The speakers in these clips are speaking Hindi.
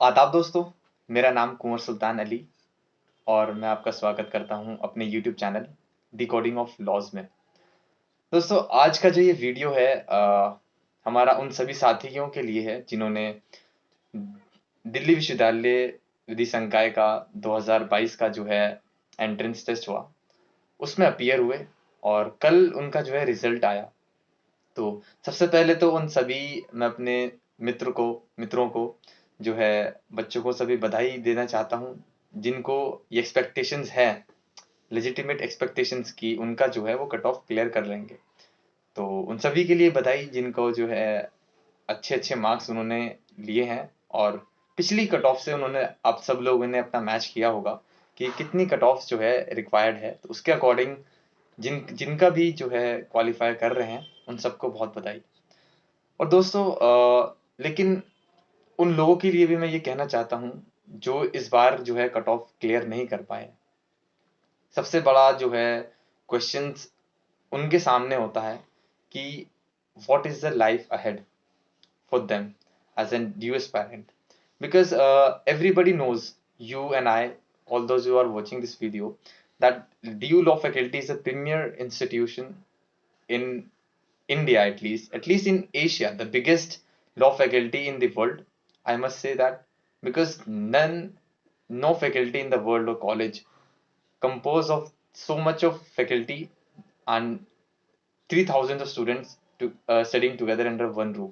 आदाब दोस्तों। मेरा नाम कुंवर सुल्तान अली और मैं आपका स्वागत करता हूं अपने YouTube channel decoding of laws में। दोस्तों, आज का जो ये वीडियो है हमारा उन सभी साथियों के लिए है जिन्होंने दिल्ली विश्वविद्यालय विधि संकाय का 2022 का जो है एंट्रेंस टेस्ट हुआ, उसमें अपीयर हुए और कल उनका जो है रिजल्ट आया। तो सबसे पहले तो उन सभी मैं अपने मित्रों को जो है बच्चों को सभी बधाई देना चाहता हूँ जिनको ये एक्सपेक्टेशंस है, लेजिटिमेट एक्सपेक्टेशंस की उनका जो है वो कट ऑफ क्लियर कर लेंगे। तो उन सभी के लिए बधाई जिनको जो है अच्छे अच्छे मार्क्स उन्होंने लिए हैं और पिछली कट ऑफ से उन्होंने, आप सब लोगों ने अपना मैच किया होगा कि कितनी कट ऑफ जो है रिक्वायर्ड है, तो उसके अकॉर्डिंग जिनका भी जो है क्वालिफाई कर रहे हैं उन सबको बहुत बधाई। और दोस्तों लेकिन उन लोगों के लिए भी मैं ये कहना चाहता हूँ जो इस बार जो है कट ऑफ क्लियर नहीं कर पाए। सबसे बड़ा जो है क्वेश्चंस उनके सामने होता है कि what is the life ahead for them as an US parent, because everybody knows, you and I, all those who are watching this video, that DU Law Faculty is a premier institution in India, at least in Asia, the biggest law faculty in the world. I must say that because no faculty in the world or college composed of so much of faculty and 3,000 of students studying together under one roof.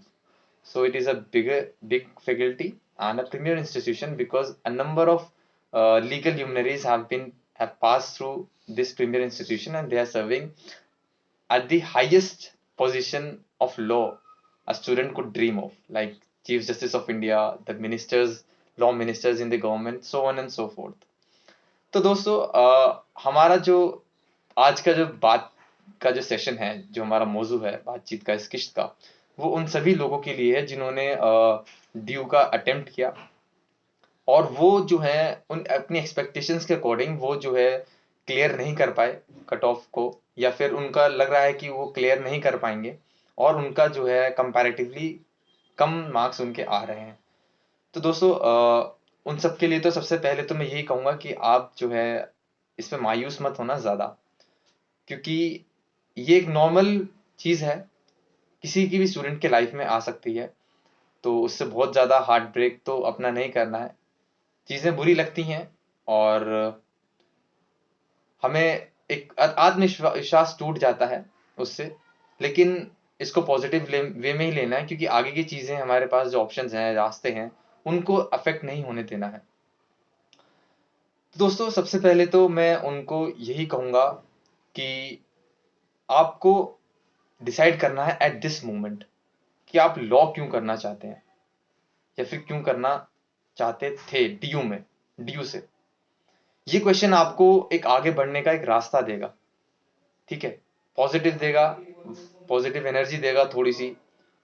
So it is a big faculty and a premier institution because a number of legal luminaries have passed through this premier institution and they are serving at the highest position of law a student could dream of, like Chief Justice of India, the ministers, law ministers in the government, so on and so forth. तो दोस्तों हमारा जो आज का जो बात का जो सेशन है, जो हमारा मौजू है बातचीत का, इस किस्त का, वो उन सभी लोगों के लिए है जिन्होंने ड्यू का अटेम्प्ट किया और वो जो है उन अपनी एक्सपेक्टेशंस के अकॉर्डिंग वो जो है क्लियर नहीं कर पाए कट ऑफ को, या फिर उनका लग रहा है कि वो क्लियर नहीं कर पाएंगे और उनका जो है कंपैरेटिवली कम मार्क्स उनके आ रहे हैं। तो दोस्तों उन सब के लिए तो सबसे पहले तो मैं यही कहूँगा कि आप जो है इसमें मायूस मत होना ज़्यादा, क्योंकि ये एक नॉर्मल चीज़ है, किसी की भी स्टूडेंट के लाइफ में आ सकती है। तो उससे बहुत ज़्यादा हार्ट ब्रेक तो अपना नहीं करना है। चीज़ें बुरी लगती हैं और हमें एक आत्मविश्वास टूट जाता है उससे, लेकिन इसको पॉजिटिव वे में ही लेना है, क्योंकि आगे की चीज़ें हमारे पास जो ऑप्शंस हैं, रास्ते हैं, उनको अफेक्ट नहीं होने देना है। तो दोस्तों सबसे पहले तो मैं उनको यही कहूँगा कि आपको डिसाइड करना है एट दिस मोमेंट कि आप लॉ क्यों करना चाहते हैं या फिर क्यों करना चाहते थे ड्यू से। ये क्वेश्चन आपको एक आगे बढ़ने का एक रास्ता देगा, ठीक है, पॉजिटिव देगा, पॉजिटिव एनर्जी देगा थोड़ी सी,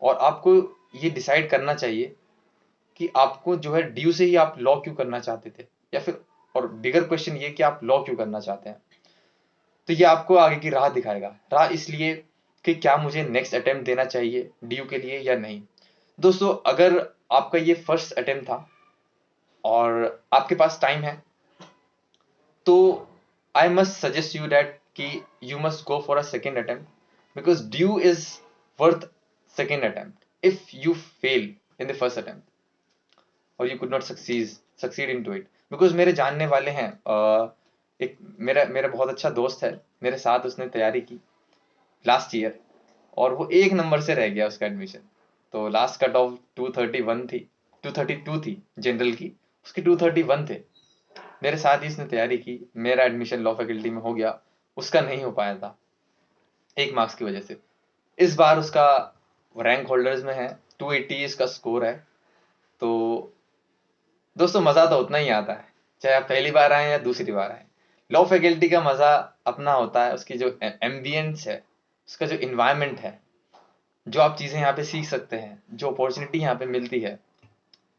और आपको ये डिसाइड करना चाहिए कि आपको जो है ड्यू से ही आप लॉ क्यों करना चाहते थे, या फिर और बिगर क्वेश्चन ये कि आप लॉ क्यों करना चाहते हैं। तो ये आपको आगे की राह दिखाएगा, राह इसलिए कि क्या मुझे नेक्स्ट अटेम्प्ट देना चाहिए ड्यू के लिए या नहीं। दोस्तों अगर आपका ये फर्स्ट अटेम्प्ट था और आपके पास टाइम है, तो I must suggest you that कि you must go for a second attempt because due is worth second attempt if you fail in the first attempt और you could not succeed in to it. Because मेरे जानने वाले हैं, एक मेरा मेरा बहुत अच्छा दोस्त है, मेरे साथ उसने तैयारी की लास्ट ईयर और वो एक नंबर से रह गया उसका एडमिशन। तो लास्ट कट ऑफ 231 थी, 232 थी जनरल की, उसकी 231 थे। मेरे साथ ही उसने तैयारी की, मेरा एडमिशन लॉ फैकल्टी में हो गया, उसका नहीं हो पाया था एक मार्क्स की वजह से। इस बार उसका रैंक होल्डर्स में है, 280 इसका स्कोर है। तो दोस्तों मज़ा तो उतना ही आता है चाहे आप पहली बार आए या दूसरी बार आए। लॉ फैकल्टी का मज़ा अपना होता है, उसकी जो एम्बियंस है, उसका जो इन्वायरमेंट है, जो आप चीज़ें यहाँ पे सीख सकते हैं, जो अपॉर्चुनिटी यहाँ पे मिलती है,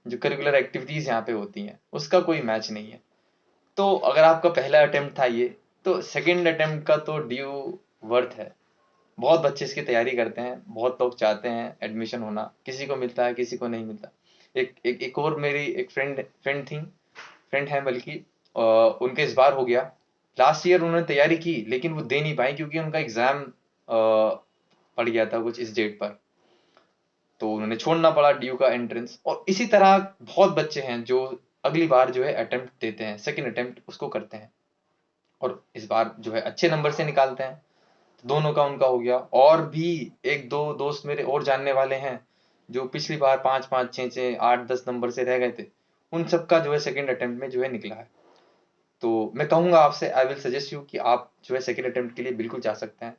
जो करिकुलर एक्टिविटीज़ यहाँ पे होती हैं, उसका कोई मैच नहीं है। तो अगर आपका पहला अटेम्प्ट था ये, तो सेकंड अटेम्प्ट का तो ड्यू वर्थ है। बहुत बच्चे इसकी तैयारी करते हैं, बहुत लोग चाहते हैं एडमिशन होना, किसी को मिलता है किसी को नहीं मिलता। एक और मेरी एक फ्रेंड है बल्कि, उनके इस बार हो गया। लास्ट ईयर उन्होंने तैयारी की लेकिन वो दे नहीं पाई क्योंकि उनका एग्जाम पड़ गया था कुछ इस डेट पर, तो उन्होंने छोड़ना पड़ा ड्यू का एंट्रेंस। और इसी तरह बहुत बच्चे हैं जो अगली बार जो है अटेम्प्ट देते हैं, सेकंड अटेम्प्ट उसको करते हैं और इस बार जो है अच्छे नंबर से निकालते हैं। तो दोनों का उनका हो गया। और भी एक दो दोस्त मेरे और जानने वाले हैं जो पिछली बार 5-5, 6-6, 8-10 नंबर से रह गए थे, उन सबका जो है सेकंड अटेम्प्ट में जो है निकला है। तो मैं कहूंगा आपसे, आई विल सजेस्ट यू कि आप जो है सेकंड अटेम्प्ट के लिए बिल्कुल जा सकते हैं।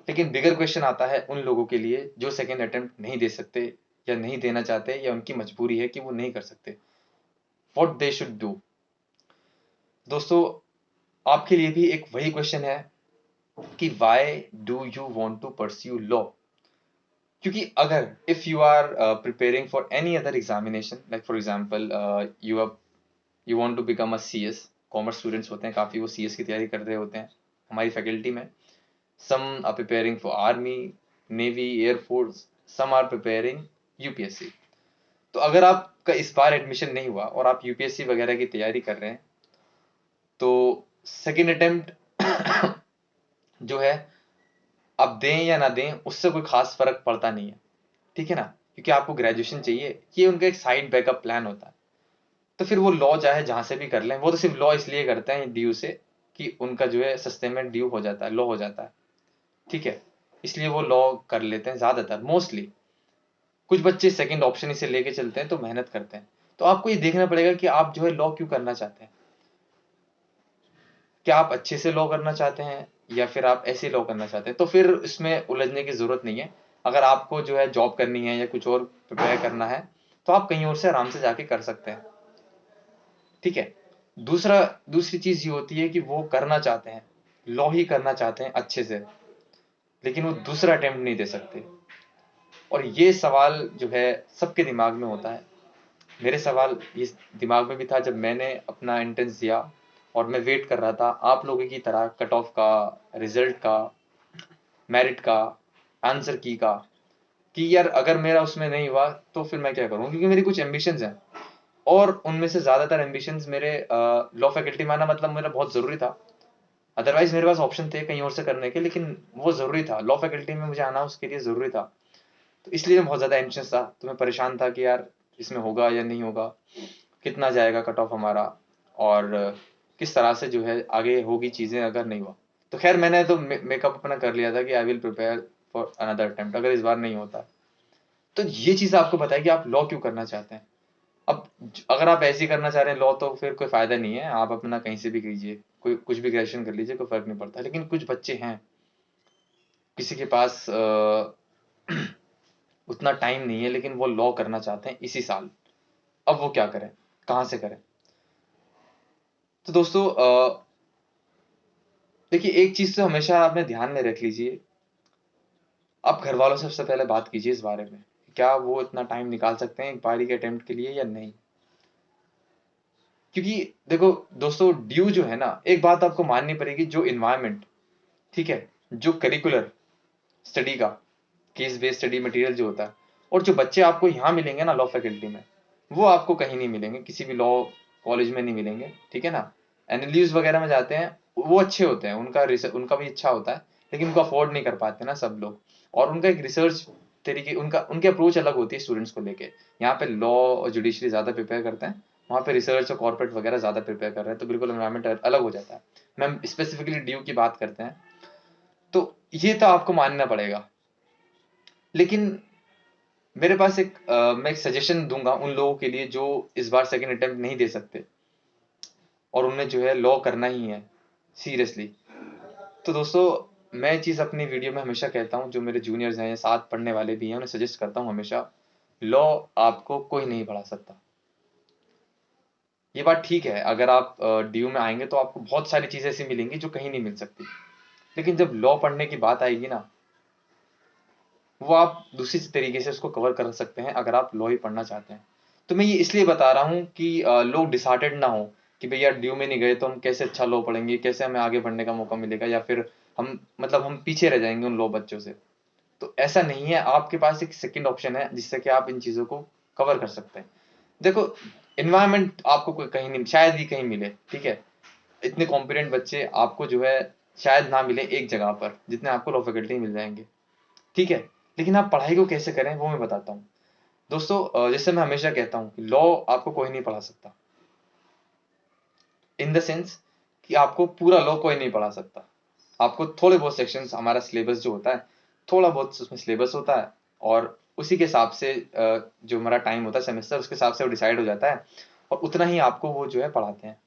लेकिन बिगर क्वेश्चन आता है उन लोगों के लिए जो सेकंड अटेम्प्ट नहीं दे सकते या नहीं देना चाहते या उनकी मजबूरी है कि वो नहीं कर सकते। What they should do. दोस्तों, आपके लिए भी एक वही क्वेश्चन है कि why do you want to pursue law. क्योंकि अगर if you are preparing for any other examination, like for example you want to become a CS, commerce students होते हैं काफी, वो सीएस की तैयारी कर रहे होते हैं हमारी फैकल्टी में। Some are preparing for army, navy, air force, some are preparing UPSC. तो अगर आपका इस बार एडमिशन नहीं हुआ और आप यूपीएससी वगैरह की तैयारी कर रहे हैं, तो सेकेंड अटेम्प्ट जो है आप दें या ना दें उससे कोई खास फर्क पड़ता नहीं है, ठीक है ना, क्योंकि आपको ग्रेजुएशन चाहिए, ये उनका एक साइड बैकअप प्लान होता है। तो फिर वो लॉ चाहे जहां से भी कर लें, वो तो सिर्फ लॉ इसलिए करते हैं ड्यू से कि उनका जो है सस्ते में ड्यू हो जाता है, लॉ हो जाता है, ठीक है। इसलिए वो लॉ कर लेते हैं ज्यादातर, मोस्टली। कुछ बच्चे सेकंड ऑप्शन इसे लेके चलते हैं तो मेहनत करते हैं। तो आपको ये देखना पड़ेगा कि आप जो है लॉ क्यों करना चाहते हैं। क्या आप अच्छे से लॉ करना चाहते हैं या फिर आप ऐसे लॉ करना चाहते हैं। तो फिर इसमें उलझने की जरूरत नहीं है। अगर आपको जो है जॉब करनी है या कुछ और प्रिपेयर करना है तो आप कहीं और से आराम से जाके कर सकते हैं, ठीक है। दूसरी चीज ये होती है कि वो करना चाहते हैं, लॉ ही करना चाहते हैं अच्छे से, लेकिन वो दूसरा अटेम्प्ट नहीं दे सकते। और ये सवाल जो है सबके दिमाग में होता है। मेरे सवाल ये दिमाग में भी था जब मैंने अपना एंट्रेंस दिया और मैं वेट कर रहा था आप लोगों की तरह कट ऑफ का, रिजल्ट का, मेरिट का, आंसर की का, कि यार अगर मेरा उसमें नहीं हुआ तो फिर मैं क्या करूँ, क्योंकि मेरी कुछ एम्बिशंस हैं। और उनमें से ज्यादातर एम्बिशंस मेरे लॉ फैकल्टी में आना मतलब मेरा बहुत जरूरी था। अदरवाइज मेरे पास ऑप्शन थे कहीं और से करने के, लेकिन वो जरूरी था, लॉ फैकल्टी में मुझे आना उसके लिए जरूरी था। तो इसलिए मैं बहुत ज्यादा एंशियस था, तो मैं परेशान था कि यार इसमें होगा या नहीं होगा, कितना जाएगा कट ऑफ हमारा, और किस तरह से जो है आगे होगी चीजें अगर नहीं हुआ। तो खैर मैंने तो मेकअप अपना कर लिया था कि I will prepare for another attempt अगर इस बार नहीं होता। तो ये चीज आपको बताए कि आप लॉ क्यों करना चाहते हैं। अब अगर आप ऐसे ही करना चाह रहे हैं लॉ तो फिर कोई फायदा नहीं है, आप अपना कहीं से भी कीजिए, कोई कुछ भी ग्रेजुएशन कर लीजिए, कोई फर्क नहीं पड़ता। लेकिन कुछ बच्चे हैं, किसी के पास उतना टाइम नहीं है लेकिन वो लॉ करना चाहते हैं इसी साल। अब वो क्या करें, कहाँ से करें। तो दोस्तों देखिए, एक चीज तो हमेशा आपने ध्यान में रख लीजिए, आप घर वालों से सबसे पहले बात कीजिए इस बारे में, क्या वो इतना टाइम निकाल सकते हैं एक बारी के अटेम्प्ट के लिए या नहीं। क्योंकि देखो दोस्तों, ड्यू जो है ना, एक बात आपको माननी पड़ेगी, जो इन्वायरमेंट, ठीक है, जो करिकुलर स्टडी का केस बेस्ड स्टडी मटेरियल जो होता है, और जो बच्चे आपको यहाँ मिलेंगे ना लॉ फैकल्टी में, वो आपको कहीं नहीं मिलेंगे, किसी भी लॉ कॉलेज में नहीं मिलेंगे, ठीक है ना। एनएलयूज वगैरह में जाते हैं, वो अच्छे होते हैं, उनका भी अच्छा होता है, लेकिन उनको अफोर्ड नहीं कर पाते ना सब लोग। और उनका एक रिसर्च तरीके, उनकी अप्रोच अलग होती है स्टूडेंट्स को लेके। यहाँ पे लॉ और जुडिशरी ज्यादा प्रिपेयर करते हैं, वहाँ पे रिसर्च और कॉर्पोरेट वगैरह ज्यादा प्रिपेयर कर रहे हैं, तो बिल्कुल एनवायरमेंट अलग हो जाता है। मैम स्पेसिफिकली ड्यू की बात करते हैं, तो ये तो आपको मानना पड़ेगा। लेकिन मेरे पास मैं एक सजेशन दूंगा उन लोगों के लिए जो इस बार सेकंड अटेम्प्ट नहीं दे सकते और उन्हें जो है लॉ करना ही है सीरियसली। तो दोस्तों, मैं ये चीज अपनी वीडियो में हमेशा कहता हूँ, जो मेरे जूनियर्स हैं या साथ पढ़ने वाले भी हैं उन्हें सजेस्ट करता हूँ हमेशा, लॉ आपको कोई नहीं पढ़ा सकता। ये बात ठीक है, अगर आप ड्यू में आएंगे तो आपको बहुत सारी चीजें ऐसी मिलेंगी जो कहीं नहीं मिल सकती, लेकिन जब लॉ पढ़ने की बात आएगी ना, वो आप दूसरी तरीके से उसको कवर कर सकते हैं अगर आप लॉ ही पढ़ना चाहते हैं। तो मैं ये इसलिए बता रहा हूँ कि लोग डिसहार्टेड ना हो कि भैया ड्यू में नहीं गए तो हम कैसे अच्छा लॉ पढ़ेंगे, कैसे हमें आगे बढ़ने का मौका मिलेगा, या फिर हम मतलब हम पीछे रह जाएंगे उन लॉ बच्चों से। तो ऐसा नहीं है, आपके पास एक सेकंड ऑप्शन है जिससे कि आप इन चीज़ों को कवर कर सकते हैं। देखो, इन्वायरमेंट आपको कोई कहीं नहीं, शायद ही कहीं मिले, ठीक है। इतने कॉम्पिटेंट बच्चे आपको जो है शायद ना मिले एक जगह पर, जितने आपको लॉ फैकल्टी मिल जाएंगे, ठीक है। लेकिन आप पढ़ाई को कैसे करें वो मैं बताता हूँ दोस्तों। जैसे मैं हमेशा कहता हूँ कि लॉ आपको कोई नहीं पढ़ा सकता, इन द सेंस कि आपको पूरा लॉ कोई नहीं पढ़ा सकता। आपको थोड़े बहुत सेक्शंस, हमारा सिलेबस जो होता है थोड़ा बहुत उसमें सिलेबस होता है, और उसी के हिसाब से जो हमारा टाइम होता है सेमेस्टर, उसके हिसाब से वो डिसाइड हो जाता है, और उतना ही आपको वो जो है पढ़ाते हैं।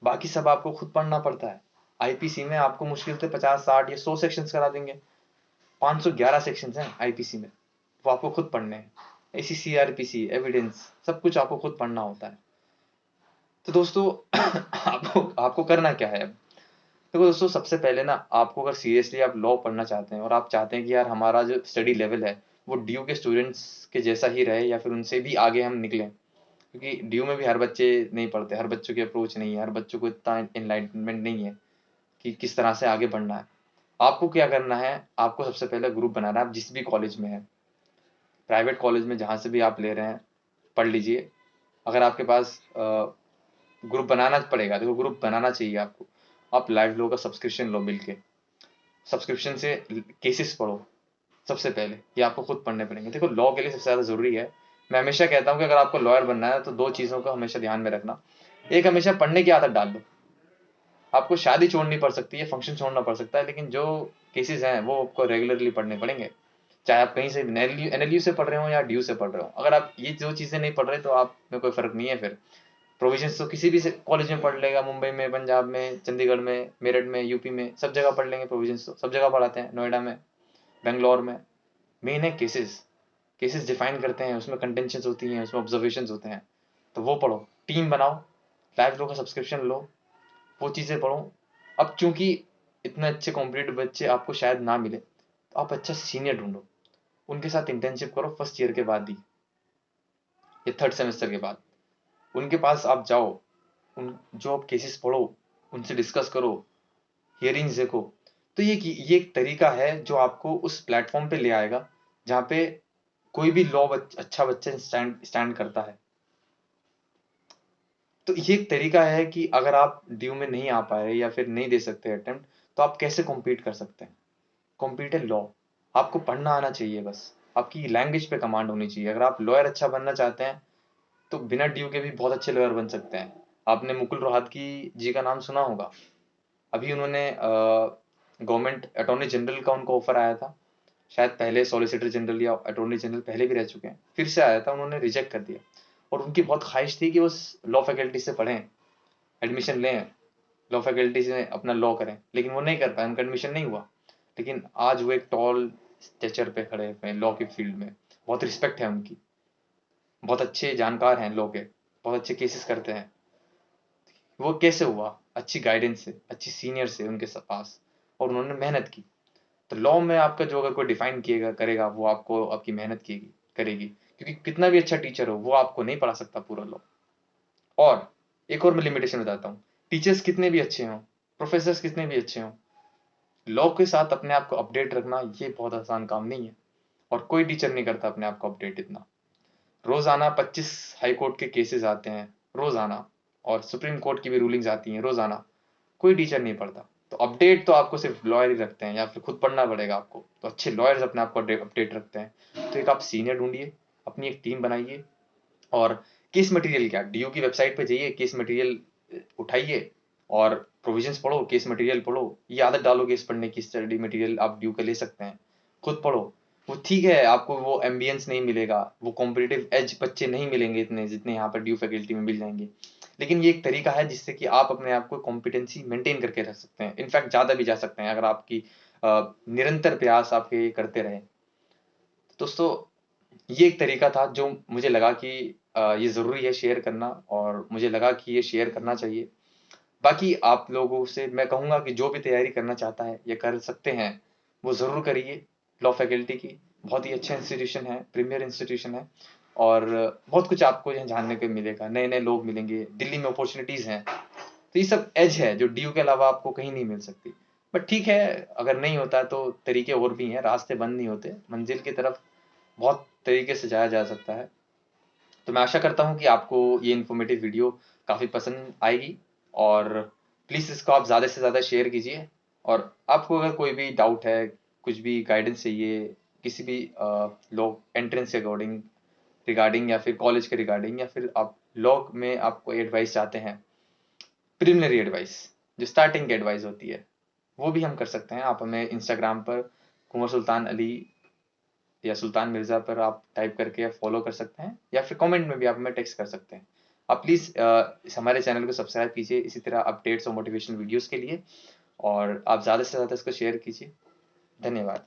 बाकी सब आपको खुद पढ़ना पड़ता है। आईपीसी में आपको मुश्किल से 50, 60 या 100 सेक्शंस करा देंगे। 511 सेक्शंस हैं आईपीसी में, वो आपको खुद पढ़ने हैं। इसी सीआरपीसी, एविडेंस, सब कुछ आपको खुद पढ़ना होता है। तो दोस्तों आपको आपको करना क्या है अब? देखो दोस्तों, सबसे पहले ना आपको, अगर सीरियसली आप लॉ पढ़ना चाहते हैं और आप चाहते हैं कि यार हमारा जो स्टडी लेवल है वो ड्यू के स्टूडेंट्स के जैसा ही रहे या फिर उनसे भी आगे हम निकलें, क्योंकि ड्यू में भी हर बच्चे नहीं पढ़ते, हर बच्चों की अप्रोच नहीं है, हर बच्चों को इतना इनलाइटमेंट नहीं है कि किस तरह से आगे बढ़ना है। आपको क्या करना है, आपको सबसे पहले ग्रुप बनाना है। आप जिस भी कॉलेज में है, प्राइवेट कॉलेज में जहाँ से भी आप ले रहे हैं, पढ़ लीजिए। अगर आपके पास ग्रुप बनाना पड़ेगा, देखो ग्रुप बनाना चाहिए आपको। आप लाइव लो का सब्सक्रिप्शन लो मिलके, सब्सक्रिप्शन से केसेस पढ़ो सबसे पहले, ये आपको खुद पढ़ने पड़ेंगे। देखो, लॉ के लिए सबसे ज़्यादा ज़रूरी है, मैं हमेशा कहता हूँ कि अगर आपको लॉयर बनना है तो दो चीज़ों को हमेशा ध्यान में रखना। एक, हमेशा पढ़ने की आदत डाल दो। आपको शादी छोड़नी पड़ सकती है, फंक्शन छोड़ना पड़ सकता है, लेकिन जो केसेस हैं वो आपको रेगुलरली पढ़ने पड़ेंगे। चाहे आप कहीं से एनएलयू से पढ़ रहे हो या ड्यू से पढ़ रहे हो, अगर आप ये जो चीज़ें नहीं पढ़ रहे तो आप में कोई फर्क नहीं है फिर। प्रोविजंस तो किसी भी कॉलेज में पढ़ लेगा, मुंबई में, पंजाब में, चंडीगढ़ में, मेरठ में, यूपी में, सब जगह पढ़ लेंगे। प्रोविजंस तो सब जगह पढ़ाते हैं, नोएडा में, बेंगलोर में। मेन है केसेस, केसेस डिफाइन करते हैं, उसमें कंटेंशंस होती हैं, उसमें ऑब्जर्वेशंस होते हैं, तो वो पढ़ो। टीम बनाओ, लाइव लो का सब्सक्रिप्शन लो, वो चीज़ें पढ़ो। अब चूंकि इतने अच्छे कॉम्पिटेटिव बच्चे आपको शायद ना मिले, तो आप अच्छा सीनियर ढूंढो, उनके साथ इंटर्नशिप करो फर्स्ट ईयर के बाद ही, या थर्ड सेमेस्टर के बाद। उनके पास आप जाओ, उन जो आप केसेस पढ़ो, उनसे डिस्कस करो, हियरिंग्स देखो। तो ये एक तरीका है जो आपको उस प्लेटफॉर्म पे ले आएगा जहाँ पे कोई भी अच्छा बच्चा स्टैंड स्टैंड करता है। तो ये एक तरीका है कि अगर आप ड्यू में नहीं आ पाए या फिर नहीं दे सकते अटेम्प्ट, तो आप कैसे कॉम्पीट कर सकते हैं। कॉम्पीट है लॉ, आपको पढ़ना आना चाहिए, बस आपकी लैंग्वेज पे कमांड होनी चाहिए। अगर आप लॉयर अच्छा बनना चाहते हैं तो बिना ड्यू के भी बहुत अच्छे लॉयर बन सकते हैं। आपने मुकुल रोहतगी जी का नाम सुना होगा। अभी उन्होंने गवर्नमेंट अटॉर्नी जनरल का उनको ऑफर आया था, शायद पहले सॉलिसिटर जनरल या अटॉर्नी जनरल पहले भी रह चुके हैं, फिर से आया था, उन्होंने रिजेक्ट कर दिया। और उनकी बहुत ख्वाहिश थी कि वो लॉ फैकल्टी से पढ़ें, एडमिशन लें, लॉ फैकल्टी से अपना लॉ करें, लेकिन वो नहीं कर पाए, उनका एडमिशन नहीं हुआ। लेकिन आज वो एक टॉल स्टेचर पे खड़े हुए हैं लॉ की फील्ड में, बहुत रिस्पेक्ट है उनकी, बहुत अच्छे जानकार हैं लॉ के, बहुत अच्छे केसेस करते हैं। वो कैसे हुआ? अच्छी गाइडेंस से, अच्छी सीनियर से उनके पास, और उन्होंने मेहनत की। तो लॉ में आपका जो अगर कोई डिफाइन किएगा करेगा, वो आपको आपकी मेहनत की करेगी, क्योंकि कितना भी अच्छा टीचर हो वो आपको नहीं पढ़ा सकता पूरा लॉ। और एक और मैं लिमिटेशन बताता हूँ, टीचर्स कितने भी अच्छे हों, प्रोफेसर्स कितने भी अच्छे हों, लॉ के साथ अपने आप को अपडेट रखना ये बहुत आसान काम नहीं है, और कोई टीचर नहीं करता अपने आप को अपडेट इतना। रोजाना 25 हाई कोर्ट के केसेस आते हैं रोजाना, और सुप्रीम कोर्ट की भी रूलिंग्स आती हैं रोजाना, कोई टीचर नहीं पढ़ता। तो अपडेट तो आपको सिर्फ लॉयर ही रखते हैं, या फिर खुद पढ़ना पड़ेगा आपको। तो अच्छे लॉयर्स अपने आप को अपडेट रखते हैं। तो एक आप सीनियर ढूंढिए, अपनी एक टीम बनाइए, और केस मटेरियल क्या, डीयू की वेबसाइट पे जाइए, केस मटेरियल उठाइए और प्रोविजंस पढ़ो, केस मटेरियल पढ़ो। ये आदत डालो केस पढ़ने की, स्टडी मटेरियल आप ड्यू का ले सकते हैं, खुद पढ़ो। वो ठीक है, आपको वो एम्बियंस नहीं मिलेगा, वो कॉम्पिटिटिव एज बच्चे नहीं मिलेंगे इतने जितने यहाँ पर ड्यू फैकल्टी में मिल जाएंगे, लेकिन ये एक तरीका है जिससे कि आप अपने आप को कॉम्पिटेंसी मेंटेन करके रख सकते हैं। इनफैक्ट ज़्यादा भी जा सकते हैं अगर आपकी निरंतर प्रयास आपके करते रहे। दोस्तों, ये एक तरीका था जो मुझे लगा कि ये ज़रूरी है शेयर करना, और मुझे लगा कि ये शेयर करना चाहिए। बाकी आप लोगों से मैं कहूँगा कि जो भी तैयारी करना चाहता है या कर सकते हैं, वो ज़रूर करिए। लॉ फैकल्टी की बहुत ही अच्छा इंस्टीट्यूशन है, प्रीमियर इंस्टीट्यूशन है, और बहुत कुछ आपको यहाँ जानने को मिलेगा, नए नए लोग मिलेंगे, दिल्ली में अपॉर्चुनिटीज़ हैं। तो ये सब एज है जो ड्यू के अलावा आपको कहीं नहीं मिल सकती। बट ठीक है, अगर नहीं होता तो तरीके और भी हैं, रास्ते बंद नहीं होते, मंजिल की तरफ बहुत तरीके से जाया जा सकता है। तो मैं आशा करता हूँ कि आपको ये इन्फॉर्मेटिव वीडियो काफ़ी पसंद आएगी, और प्लीज़ इसको आप ज़्यादा से ज़्यादा शेयर कीजिए। और आपको अगर कोई भी डाउट है, कुछ भी गाइडेंस चाहिए, किसी भी लॉ एंट्रेंस के अकॉर्डिंग रिगार्डिंग, या फिर कॉलेज के रिगार्डिंग, या फिर आप लॉ में आप कोई एडवाइस चाहते हैं, प्रिलिमिनरी एडवाइस जो स्टार्टिंग की एडवाइस होती है, वो भी हम कर सकते हैं। आप हमें इंस्टाग्राम पर कुंवर सुल्तान अली या सुल्तान मिर्ज़ा पर आप टाइप करके फॉलो कर सकते हैं, या फिर कमेंट में भी आप हमें टेक्स्ट कर सकते हैं। आप प्लीज़ हमारे चैनल को सब्सक्राइब कीजिए इसी तरह अपडेट्स और मोटिवेशनल वीडियोस के लिए, और आप ज़्यादा से ज़्यादा इसको शेयर कीजिए। धन्यवाद।